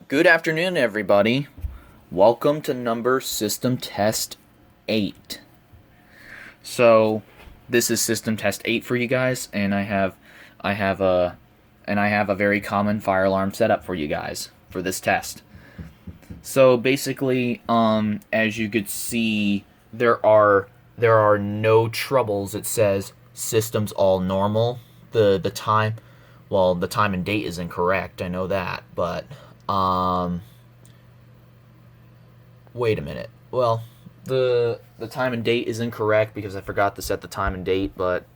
Good afternoon, everybody. Welcome to number system test 8. So, this is system test 8 for you guys, and I have a very common fire alarm setup for you guys for this test. So basically, as you could see, there are no troubles. It says systems all normal. The time, well, the time and date is incorrect. I know that, but um, wait a minute. Well, the time and date is incorrect because I forgot to set the time and date, but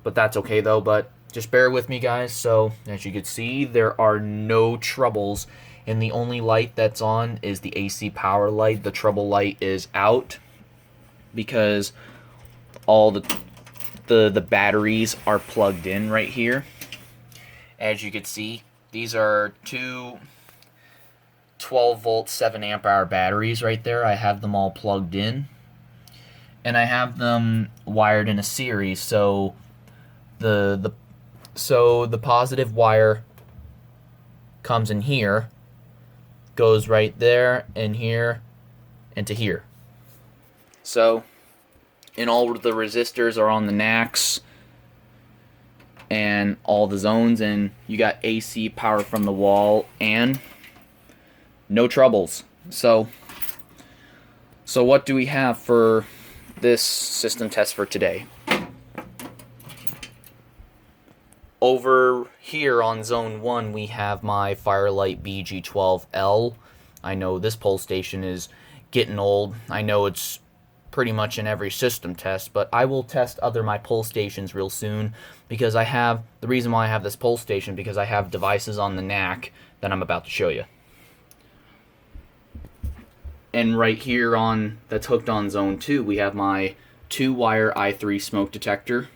that's okay though. But just bear with me, guys. So as you can see, there are no troubles, and the only light that's on is the AC power light. The trouble light is out because all the batteries are plugged in right here. As you can see, these are two 12 volt 7 amp hour batteries right there. I have them all plugged in, and I have them wired in a series. So the positive wire comes in here, goes right there and here and to here. So, and all of the resistors are on the NACs and all the zones, and you got AC power from the wall and no troubles. So what do we have for this system test for today? Over here on zone 1, we have my Firelight BG12L. I know this pole station is getting old. I know it's pretty much in every system test, but I will test my pole stations real soon because the reason why I have this pole station because I have devices on the NAC that I'm about to show you. And right here that's hooked on zone 2, we have my 2-wire i3 smoke detector.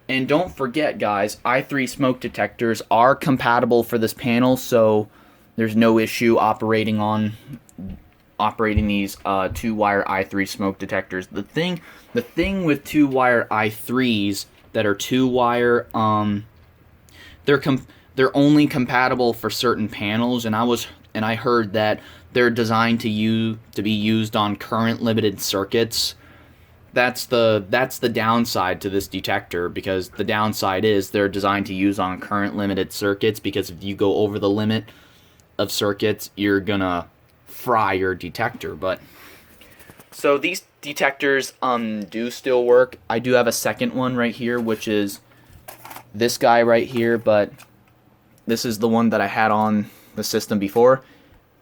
And don't forget, guys, i3 smoke detectors are compatible for this panel, so there's no issue operating these 2-wire i3 smoke detectors. The thing with 2-wire i3s that are 2-wire, they're only compatible for certain panels, and I heard that they're designed to be used on current limited circuits. That's the downside to this detector, because the downside is they're designed to use on current limited circuits, because if you go over the limit of circuits, you're gonna fry your detector. But so these detectors do still work. I do have a second one right here, which is this guy right here, but this is the one that I had on the system before.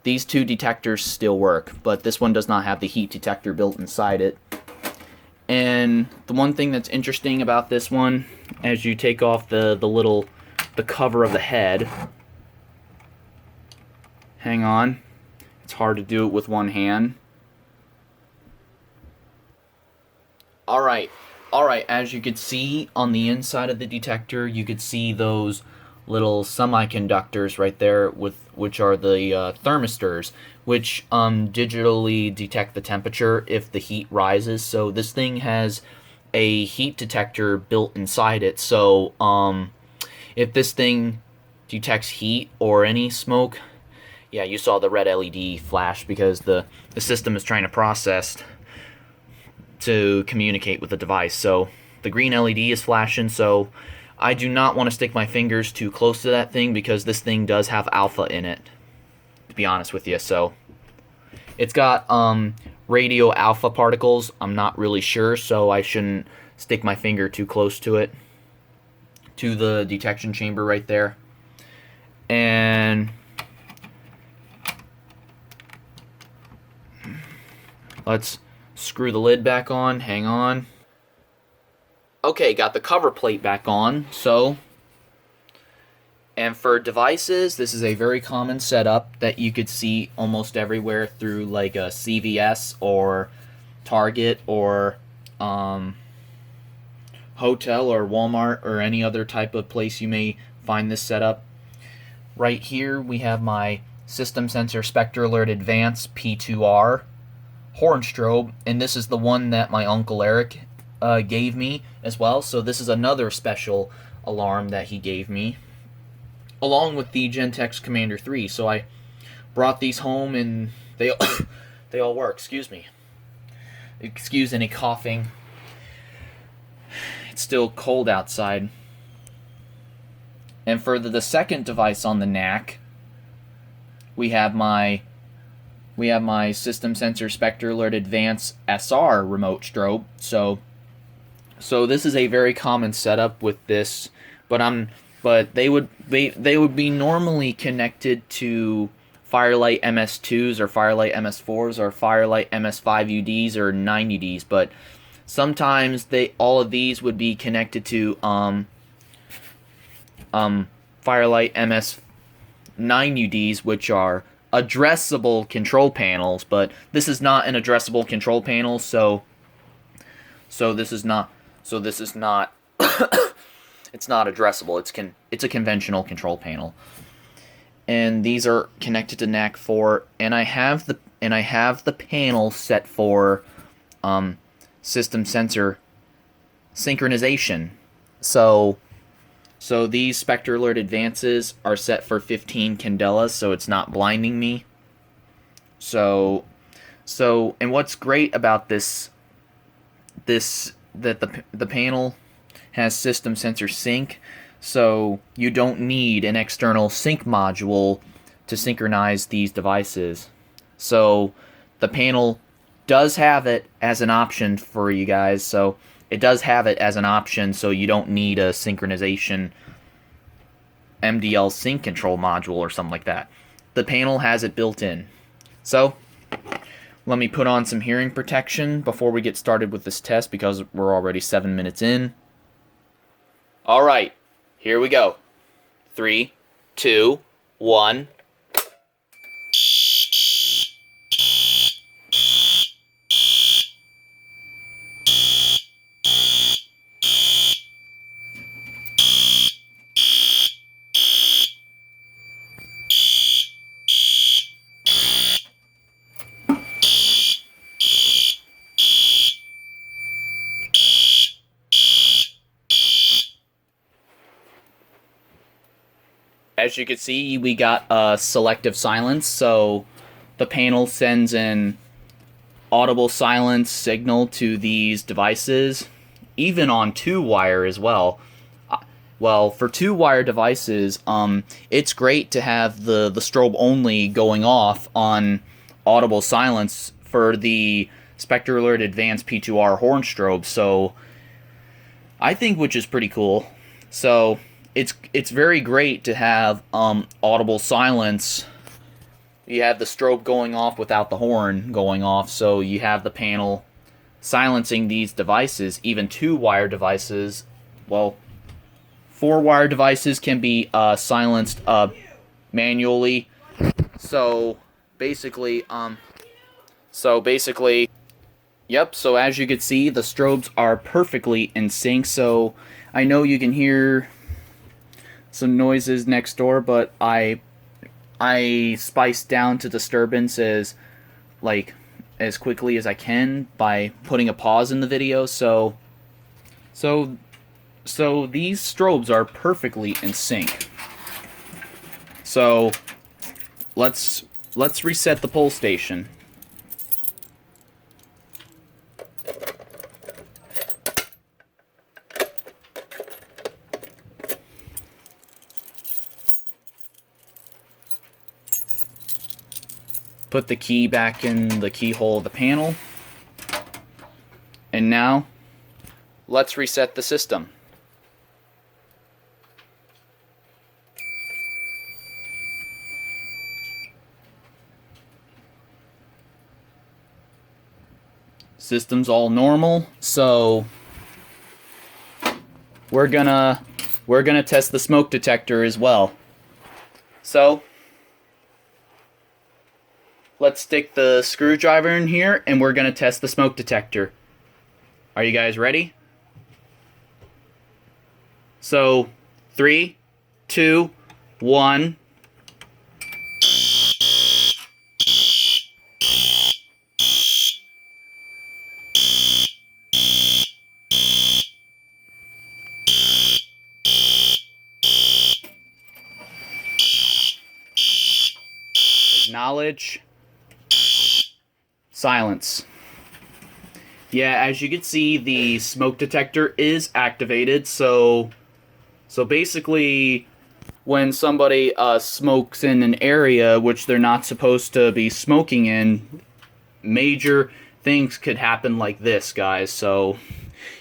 These two detectors still work, but this one does not have the heat detector built inside it. And the one thing that's interesting about this one, as you take off the cover of the head, hang on, it's hard to do it with one hand. Alright, as you could see on the inside of the detector, you could see those little semiconductors right there, which are the thermistors, which digitally detect the temperature if the heat rises. So this thing has a heat detector built inside it. So if this thing detects heat or any smoke, yeah, you saw the red LED flash because the system is trying to process to communicate with the device. So the green LED is flashing, so I do not want to stick my fingers too close to that thing because this thing does have alpha in it, to be honest with you. So it's got radio alpha particles. I'm not really sure, so I shouldn't stick my finger too close to it, to the detection chamber right there. And let's screw the lid back on. Hang on. Okay, got the cover plate back on. And for devices, this is a very common setup that you could see almost everywhere through like a CVS or Target or hotel or Walmart or any other type of place you may find this setup. Right here we have my System Sensor Spectre Alert Advance P2R horn strobe, and this is the one that my Uncle Eric gave me as well. So this is another special alarm that he gave me. along with the Gentex Commander 3. So I brought these home, and they they all work. Excuse me. Excuse any coughing. It's still cold outside. And for the second device on the NAC, we have my System Sensor Spectre Alert Advance SR remote strobe. So this is a very common setup with this, but they would be normally connected to Firelight MS2s or Firelight MS4s or Firelight MS5UDs or 9UDs, but sometimes all of these would be connected to Firelight MS9UDs, which are addressable control panels, but this is not an addressable control panel, so this is not it's not addressable. It's a conventional control panel. And these are connected to NAC 4, and I have the panel set for system sensor synchronization. So these Spectre Alert Advances are set for 15 candelas, so it's not blinding me. And what's great about this that the panel has system sensor sync, so you don't need an external sync module to synchronize these devices. So the panel does have it as an option for you guys, so it does have it as an option, so you don't need a synchronization MDL sync control module or something like that. The panel has it built in. So let me put on some hearing protection before we get started with this test, because we're already 7 minutes in. Alright, here we go. 3, 2, 1. As you can see, we got a selective silence, so the panel sends an audible silence signal to these devices, even on 2-wire as well. Well, for 2-wire devices, it's great to have the strobe only going off on audible silence for the Spectre Alert Advanced P2R horn strobe, so I think, which is pretty cool. So it's very great to have audible silence. You have the strobe going off without the horn going off, so you have the panel silencing these devices. Even 2-wire devices, well, 4-wire devices can be silenced manually. So basically, yep. So as you can see, the strobes are perfectly in sync. So I know you can hear some noises next door, but I spiced down to disturbance as quickly as I can by putting a pause in the video. So these strobes are perfectly in sync. So let's reset the pull station. Put the key back in the keyhole of the panel. And now, let's reset the system. System's all normal, so we're gonna test the smoke detector as well. So let's stick the screwdriver in here, and we're gonna test the smoke detector. Are you guys ready? So 3, 2, 1. Knowledge. Silence. Yeah, as you can see, the smoke detector is activated, so basically, when somebody smokes in an area which they're not supposed to be smoking in, major things could happen like this, guys. So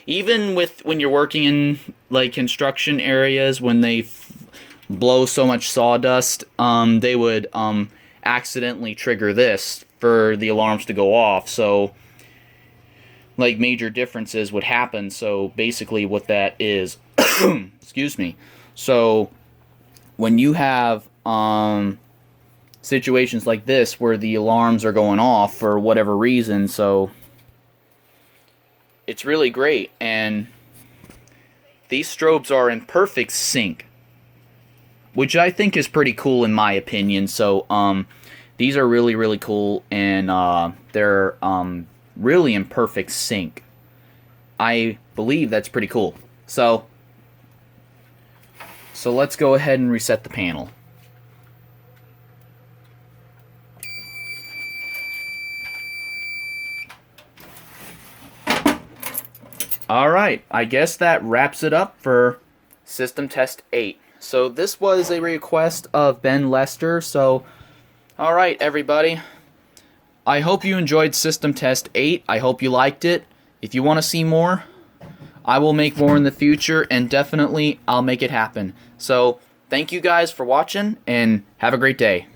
even when you're working in like construction areas, when they blow so much sawdust, they would accidentally trigger this for the alarms to go off. So like major differences would happen. So basically what that is excuse me. So when you have situations like this where the alarms are going off for whatever reason, so it's really great. And these strobes are in perfect sync, which I think is pretty cool in my opinion. So these are really, really cool, and they're really in perfect sync. I believe that's pretty cool. So let's go ahead and reset the panel. Alright, I guess that wraps it up for System Test 8. So this was a request of Ben Lester, so alright everybody. I hope you enjoyed System Test 8. I hope you liked it. If you want to see more, I will make more in the future, and definitely I'll make it happen. So, thank you guys for watching, and have a great day.